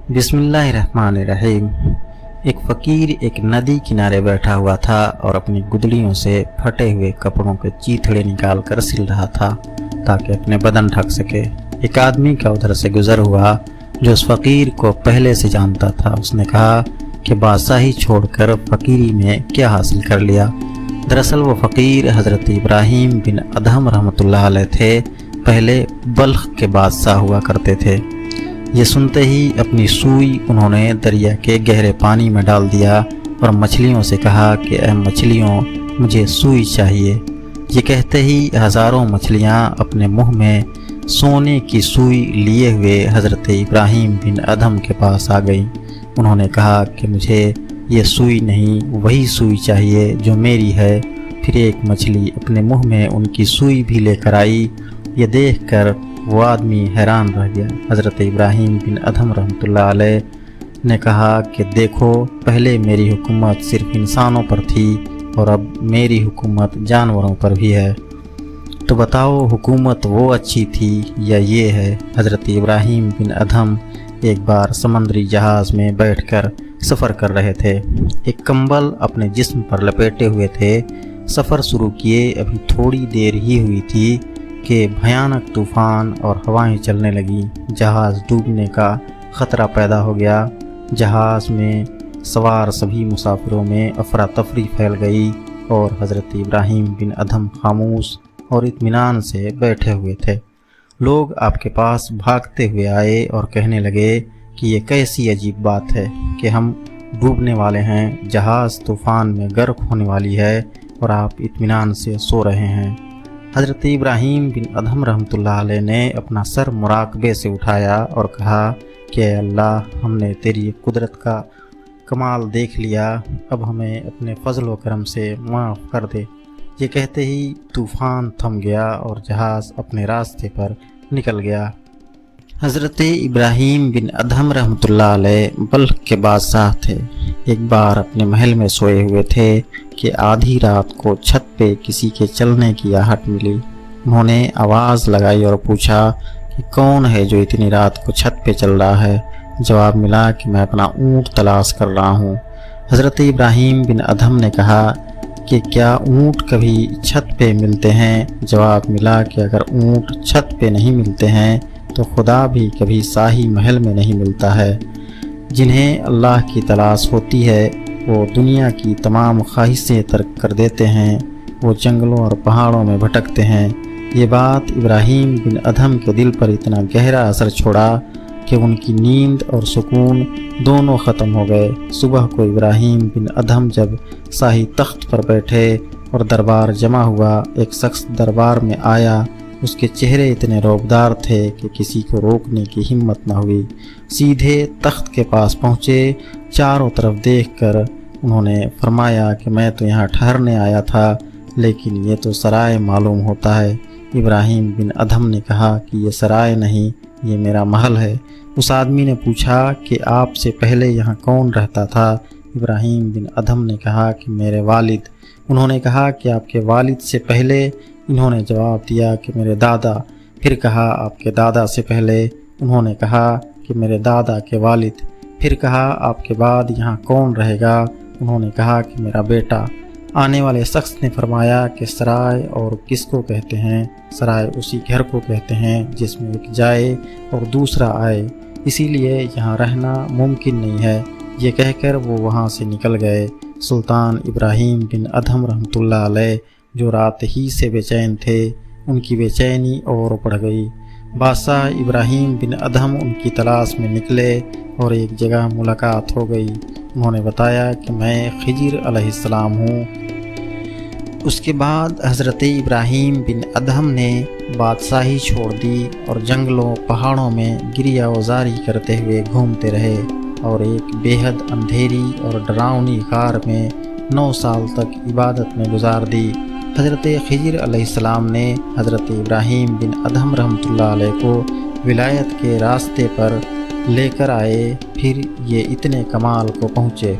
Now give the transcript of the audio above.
बिस्मिल्लाहिर्रहमानिर्रहीम। एक फ़कीर एक नदी किनारे बैठा हुआ था और अपनी गुदड़ियों से फटे हुए कपड़ों के चीथड़े निकाल कर सिल रहा था ताकि अपने बदन ढक सके। एक आदमी का उधर से गुजर हुआ जो उस फ़कीर को पहले से जानता था। उसने कहा कि बादशाही छोड़कर फ़कीरी में क्या हासिल कर लिया। दरअसल वो फ़कीर हज़रत इब्राहीम बिन अदहम रहमतुल्लाह अलैह थे। पहले बल्ख के बादशाह हुआ करते थे। ये सुनते ही अपनी सुई उन्होंने दरिया के गहरे पानी में डाल दिया और मछलियों से कहा कि ऐ मछलियों, मुझे सुई चाहिए। ये कहते ही हज़ारों मछलियाँ अपने मुंह में सोने की सुई लिए हुए हज़रत इब्राहीम बिन अदहम के पास आ गईं। उन्होंने कहा कि मुझे ये सुई नहीं, वही सुई चाहिए जो मेरी है। फिर एक मछली अपने मुंह में उनकी सुई भी लेकर आई। ये देखकर वो आदमी हैरान रह गया। हज़रत इब्राहीम बिन अदहम रहमतुल्लाह अलैह ने कहा कि देखो, पहले मेरी हुकूमत सिर्फ इंसानों पर थी और अब मेरी हुकूमत जानवरों पर भी है। तो बताओ, हुकूमत वो अच्छी थी या ये है? हज़रत इब्राहीम बिन अदहम एक बार समंदरी जहाज़ में बैठकर सफ़र कर रहे थे। एक कंबल अपने जिस्म पर लपेटे हुए थे। सफ़र शुरू किए अभी थोड़ी देर ही हुई थी कि भयानक तूफ़ान और हवाएं चलने लगी। जहाज़ डूबने का ख़तरा पैदा हो गया। जहाज़ में सवार सभी मुसाफिरों में अफरा तफरी फैल गई और हज़रत इब्राहीम बिन अदहम खामोश और इत्मीनान से बैठे हुए थे। लोग आपके पास भागते हुए आए और कहने लगे कि ये कैसी अजीब बात है कि हम डूबने वाले हैं, जहाज़ तूफ़ान में गर्क होने वाली है और आप इत्मीनान से सो रहे हैं। हज़रत इब्राहीम बिन अदहम रहमतुल्लाह अलैह ने अपना सर मुराकबे से उठाया और कहा कि अल्लाह, हमने तेरी कुदरत का कमाल देख लिया, अब हमें अपने फ़ज़ल व करम से माफ़ कर दे। ये कहते ही तूफ़ान थम गया और जहाज़ अपने रास्ते पर निकल गया। हज़रत इब्राहीम बिन अदहम रहमतुल्लाह अलैह बल्ख के बादशाह थे। एक बार अपने महल में सोए हुए थे कि आधी रात को छत पे किसी के चलने की आहट मिली। उन्होंने आवाज़ लगाई और पूछा कि कौन है जो इतनी रात को छत पे चल रहा है। जवाब मिला कि मैं अपना ऊँट तलाश कर रहा हूँ। हज़रत इब्राहीम बिन अदहम ने कहा कि क्या ऊँट कभी छत पे मिलते हैं? जवाब मिला कि अगर ऊँट छत पे नहीं मिलते हैं तो खुदा भी कभी शाही महल में नहीं मिलता है। जिन्हें अल्लाह की तलाश होती है वो दुनिया की तमाम ख्वाहिशें तर्क कर देते हैं। वो जंगलों और पहाड़ों में भटकते हैं। ये बात इब्राहीम बिन अदहम के दिल पर इतना गहरा असर छोड़ा कि उनकी नींद और सुकून दोनों ख़त्म हो गए। सुबह को इब्राहीम बिन अदहम जब शाही तख्त पर बैठे और दरबार जमा हुआ, एक शख्स दरबार में आया। उसके चेहरे इतने रौबदार थे कि किसी को रोकने की हिम्मत न हुई। सीधे तख्त के पास पहुँचे। चारों तरफ देखकर उन्होंने फरमाया कि मैं तो यहाँ ठहरने आया था, लेकिन ये तो सराय मालूम होता है। इब्राहीम बिन अदहम ने कहा कि ये सराय नहीं, ये मेरा महल है। उस आदमी ने पूछा कि आपसे पहले यहाँ कौन रहता था? इब्राहीम बिन अदहम ने कहा कि मेरे वालिद। उन्होंने कहा कि आपके वालिद से पहले? इन्होंने जवाब दिया कि मेरे दादा। फिर कहा आपके दादा से पहले? उन्होंने कहा कि मेरे दादा के वालिद। फिर कहा आपके बाद यहाँ कौन रहेगा? उन्होंने कहा कि मेरा बेटा। आने वाले शख्स ने फरमाया कि सराय और किसको कहते हैं? सराय उसी घर को कहते हैं जिसमें एक जाए और दूसरा आए, इसीलिए यहाँ रहना मुमकिन नहीं है। ये कहकर वो वहाँ से निकल गए। सुल्तान इब्राहीम बिन अदहम रहमतुल्लाह अलैह जो रात ही से बेचैन थे, उनकी बेचैनी और बढ़ गई। बादशाह इब्राहीम बिन अदहम उनकी तलाश में निकले और एक जगह मुलाकात हो गई। उन्होंने बताया कि मैं खिजिर अलैहिस्सलाम हूँ। उसके बाद हज़रत इब्राहीम बिन अदहम ने बादशाही छोड़ दी और जंगलों पहाड़ों में गिरिया वज़ारी करते हुए घूमते रहे और एक बेहद अंधेरी और डरावनी ग़ार में 9 साल तक इबादत में गुजार दी। हज़रत खिजिर अलैहिस्सलाम ने हज़रत इब्राहीम बिन अदहम रहमतुल्लाह अलैह को विलायत के रास्ते पर लेकर आए। फिर ये इतने कमाल को पहुँचे